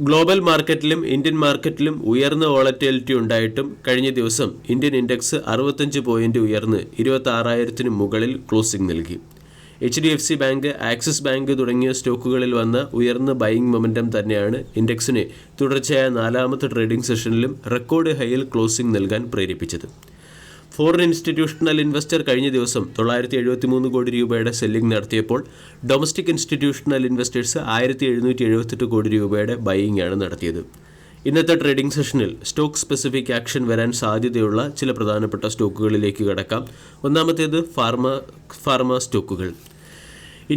Global മാർക്കറ്റിലും Indian മാർക്കറ്റിലും ഉയർന്ന volatility ഉണ്ടായിട്ടും കഴിഞ്ഞ ദിവസം ഇന്ത്യൻ ഇൻഡെക്സ് 65 പോയിന്റ് ഉയർന്ന് 26,000 മുകളിൽ ക്ലോസിംഗ് നൽകി. HDFC ബാങ്ക്, ആക്സിസ് ബാങ്ക് തുടങ്ങിയ സ്റ്റോക്കുകളിൽ വന്ന ഉയർന്ന ബൈയിങ് മൊമെന്റം തന്നെയാണ് ഇൻഡെക്സിനെ തുടർച്ചയായ 4ാമത്തെ ട്രേഡിംഗ് സെഷനിലും റെക്കോർഡ് ഹൈയിൽ ക്ലോസിംഗ് നൽകാൻ പ്രേരിപ്പിച്ചത്. ഫോറിൻ ഇൻസ്റ്റിറ്റ്യൂഷണൽ ഇൻവെസ്റ്റർ കഴിഞ്ഞ ദിവസം 973 കോടി രൂപയുടെ സെല്ലിംഗ് നടത്തിയപ്പോൾ ഡൊമസ്റ്റിക് ഇൻസ്റ്റിറ്റ്യൂഷണൽ ഇൻവെസ്റ്റേഴ്സ് 1778 കോടി രൂപയുടെ ബൈയിങ് ആണ് നടത്തിയത്. ഇന്നത്തെ ട്രേഡിംഗ് സെഷനിൽ സ്റ്റോക്ക് സ്പെസിഫിക് ആക്ഷൻ വരാൻ സാധ്യതയുള്ള ചില പ്രധാനപ്പെട്ട സ്റ്റോക്കുകളിലേക്ക് കടക്കാം. ഒന്നാമത്തേത് ഫാർമ സ്റ്റോക്കുകൾ.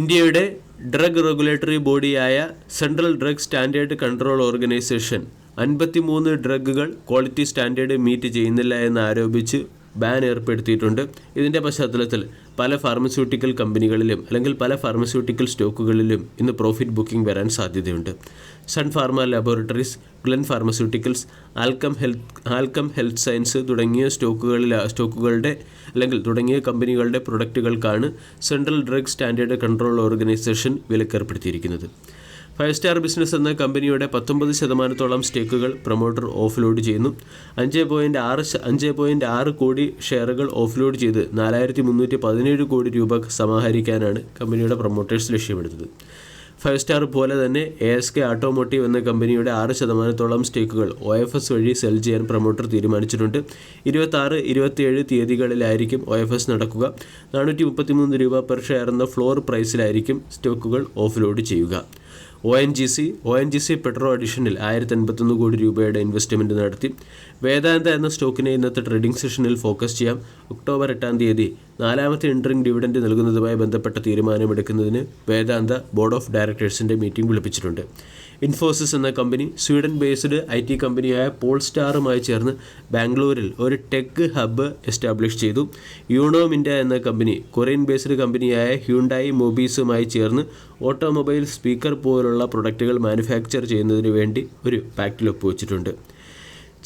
ഇന്ത്യയുടെ ഡ്രഗ് റെഗുലേറ്ററി ബോഡിയായ central drug standard control organisation 53 ഡ്രഗുകൾ ക്വാളിറ്റി സ്റ്റാൻഡേർഡ് മീറ്റ് ചെയ്യുന്നില്ല എന്നാരോപിച്ച് ബാൻ ഏർപ്പെടുത്തിയിട്ടുണ്ട്. ഇതിൻ്റെ പശ്ചാത്തലത്തിൽ പല ഫാർമസ്യൂട്ടിക്കൽ കമ്പനികളിലും അല്ലെങ്കിൽ പല ഫാർമസ്യൂട്ടിക്കൽ സ്റ്റോക്കുകളിലും ഇന്ന് പ്രോഫിറ്റ് ബുക്കിംഗ് വരാൻ സാധ്യതയുണ്ട്. Sun pharma laboratories, glen pharmaceuticals, Alkem health science തുടങ്ങിയ തുടങ്ങിയ കമ്പനികളുടെ പ്രൊഡക്റ്റുകൾക്കാണ് central drug standard control organisation വിലക്കേർപ്പെടുത്തിയിരിക്കുന്നത്. 5 സ്റ്റാർ ബിസിനസ് എന്ന കമ്പനിയുടെ 19% സ്റ്റേക്കുകൾ പ്രൊമോട്ടർ ഓഫ്ലോഡ് ചെയ്യുന്നു. 5.6 കോടി ഷെയറുകൾ ഓഫ്ലോഡ് ചെയ്ത് 4,317 കോടി രൂപ സമാഹരിക്കാനാണ് കമ്പനിയുടെ പ്രൊമോട്ടേഴ്സ് ലക്ഷ്യമിടുന്നത്. 5 സ്റ്റാർ പോലെ തന്നെ ASK ഓട്ടോമോട്ടീവ് എന്ന കമ്പനിയുടെ 6% സ്റ്റേക്കുകൾ OFS വഴി സെൽ ചെയ്യാൻ പ്രൊമോട്ടർ തീരുമാനിച്ചിട്ടുണ്ട്. 26-27 തീയതികളിലായിരിക്കും OFS നടക്കുക. 433 രൂപ പെർ ഷെയർ എന്ന ഫ്ലോർ പ്രൈസിലായിരിക്കും സ്റ്റോക്കുകൾ ഓഫ്ലോഡ് ചെയ്യുക. ONGC പെട്രോ അഡീഷനിൽ 1081 കോടി രൂപയുടെ ഇൻവെസ്റ്റ്മെൻറ്റ് നടത്തി. വേദാന്ത എന്ന സ്റ്റോക്കിനെ ഇന്നത്തെ ട്രേഡിംഗ് സെഷനിൽ ഫോക്കസ് ചെയ്യാം. ഒക്ടോബർ 8 4ാമത്തെ ഇൻട്രിംഗ് ഡിവിഡൻഡ് നൽകുന്നതുമായി ബന്ധപ്പെട്ട തീരുമാനമെടുക്കുന്നതിന് വേദാന്ത ബോർഡ് ഓഫ് ഡയറക്ടേഴ്സിൻ്റെ മീറ്റിംഗ് വിളിപ്പിച്ചിട്ടുണ്ട്. ഇൻഫോസിസ് എന്ന കമ്പനി സ്വീഡൻ ബേസ്ഡ് IT കമ്പനിയായ പോൾസ്റ്റാറുമായി ചേർന്ന് ബാംഗ്ലൂരിൽ ഒരു ടെക് ഹബ്ബ് എസ്റ്റാബ്ലിഷ് ചെയ്തു. യൂണോമിൻഡ എന്ന കമ്പനി കൊറിയൻ ബേസ്ഡ് കമ്പനിയായ ഹ്യുണ്ടായി മൊബീസുമായി ചേർന്ന് ഓട്ടോമൊബൈൽ സ്പീക്കർ പോലുള്ള പ്രൊഡക്റ്റുകൾ മാനുഫാക്ചർ ചെയ്യുന്നതിന് വേണ്ടി ഒരു പാക്റ്റിൽ ഒപ്പുവെച്ചിട്ടുണ്ട്.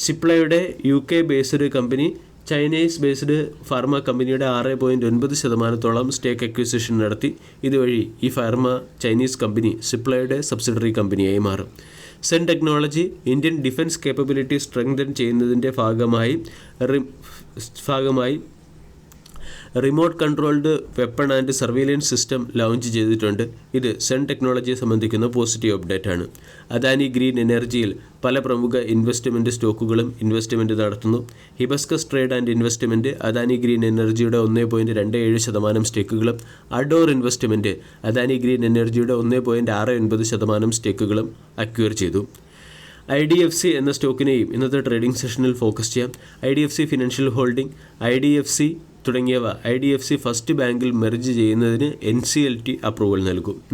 ചിപ്ലയുടെ UK based company Chinese based pharma കമ്പനിയുടെ 6.9% സ്റ്റേക്ക് അക്വിസിഷൻ നടത്തി. ഇതുവഴി ഈ ഫാർമ ചൈനീസ് കമ്പനി സിപ്ലയുടെ സബ്സിഡറി കമ്പനിയായി മാറും. Sen technology Indian defence capability strengthen ചെയ്യുന്നതിൻ്റെ ഭാഗമായി remote controlled weapon and surveillance system launch ചെയ്തിട്ടുണ്ട്. ഇത് സെൻ ടെക്നോളജിയെ സംബന്ധിക്കുന്ന പോസിറ്റീവ് അപ്ഡേറ്റ് ആണ്. അദാനി ഗ്രീൻ എനർജിയിൽ പല പ്രമുഖ ഇൻവെസ്റ്റ്മെൻറ്റ് സ്റ്റോക്കുകളും ഇൻവെസ്റ്റ്മെൻറ്റ് നടത്തുന്നു. Hibiscus trade and investment Adani green എനർജിയുടെ 1.27% സ്റ്റേക്കുകളും, അഡോർ ഇൻവെസ്റ്റ്മെൻറ്റ് അദാനി ഗ്രീൻ എനർജിയുടെ 1.69% സ്റ്റേക്കുകളും അക്വയർ ചെയ്തു. IDFC എന്ന സ്റ്റോക്കിനെയും ഇന്നത്തെ ട്രേഡിംഗ് സെഷനിൽ ഫോക്കസ് ചെയ്യാം. IDFC ഫിനാൻഷ്യൽ ഹോൾഡിംഗ്, IDFC തുടങ്ങിയവ IDFC ഫസ്റ്റ് ബാങ്കിൽ മെർജ് ചെയ്യുന്നതിന് NCLT അപ്രൂവൽ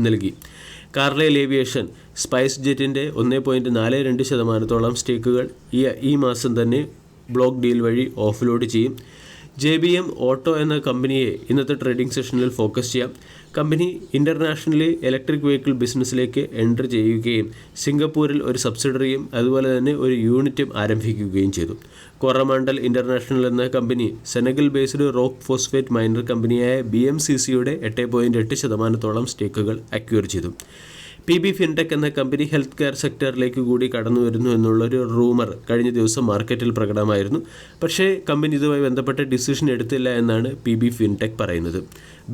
നൽകി. കാർലൈൽ ഏവിയേഷൻ സ്പൈസ് ജെറ്റിൻ്റെ 1.42% സ്റ്റേക്കുകൾ ഈ മാസം തന്നെ ബ്ലോക്ക് ഡീൽ വഴി ഓഫ്ലോഡ് ചെയ്യും. JBM ഓട്ടോ എന്ന കമ്പനിയെ ഇന്നത്തെ ട്രേഡിംഗ് സെഷനിൽ ഫോക്കസ് ചെയ്യാം. കമ്പനി ഇൻ്റർനാഷണലി ഇലക്ട്രിക് വെഹിക്കിൾ ബിസിനസ്സിലേക്ക് എൻ്റർ ചെയ്യുകയും സിംഗപ്പൂരിൽ ഒരു സബ്സിഡറിയും അതുപോലെ തന്നെ ഒരു യൂണിറ്റും ആരംഭിക്കുകയും ചെയ്തു. കൊറമാണ്ടൽ ഇൻ്റർനാഷണൽ എന്ന company Senegal based rock phosphate minor കമ്പനിയായ BMCCയുടെ 8.8% സ്റ്റേക്കുകൾ അക്വയർ ചെയ്തു. PB ഫിൻടെക് എന്ന കമ്പനി ഹെൽത്ത് കെയർ സെക്ടറിലേക്ക് കൂടി കടന്നു വരുന്നു എന്നുള്ളൊരു റൂമർ കഴിഞ്ഞ ദിവസം മാർക്കറ്റിൽ പ്രകടമായിരുന്നു. പക്ഷേ കമ്പനി ഇതുമായി ബന്ധപ്പെട്ട ഡിസിഷൻ എടുത്തില്ല എന്നാണ് PB ഫിൻടെക് പറയുന്നത്.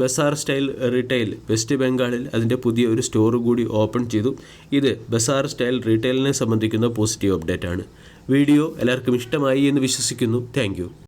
ബസാർ സ്റ്റൈൽ റീറ്റെയിൽ വെസ്റ്റ് ബംഗാളിൽ അതിൻ്റെ പുതിയ ഒരു സ്റ്റോർ കൂടി ഓപ്പൺ ചെയ്തു. ഇത് ബസാർ സ്റ്റൈൽ റീറ്റെയിലിനെ സംബന്ധിക്കുന്ന പോസിറ്റീവ് അപ്ഡേറ്റ് ആണ്. വീഡിയോ എല്ലാവർക്കും ഇഷ്ടമായി എന്ന് വിശ്വസിക്കുന്നു. താങ്ക്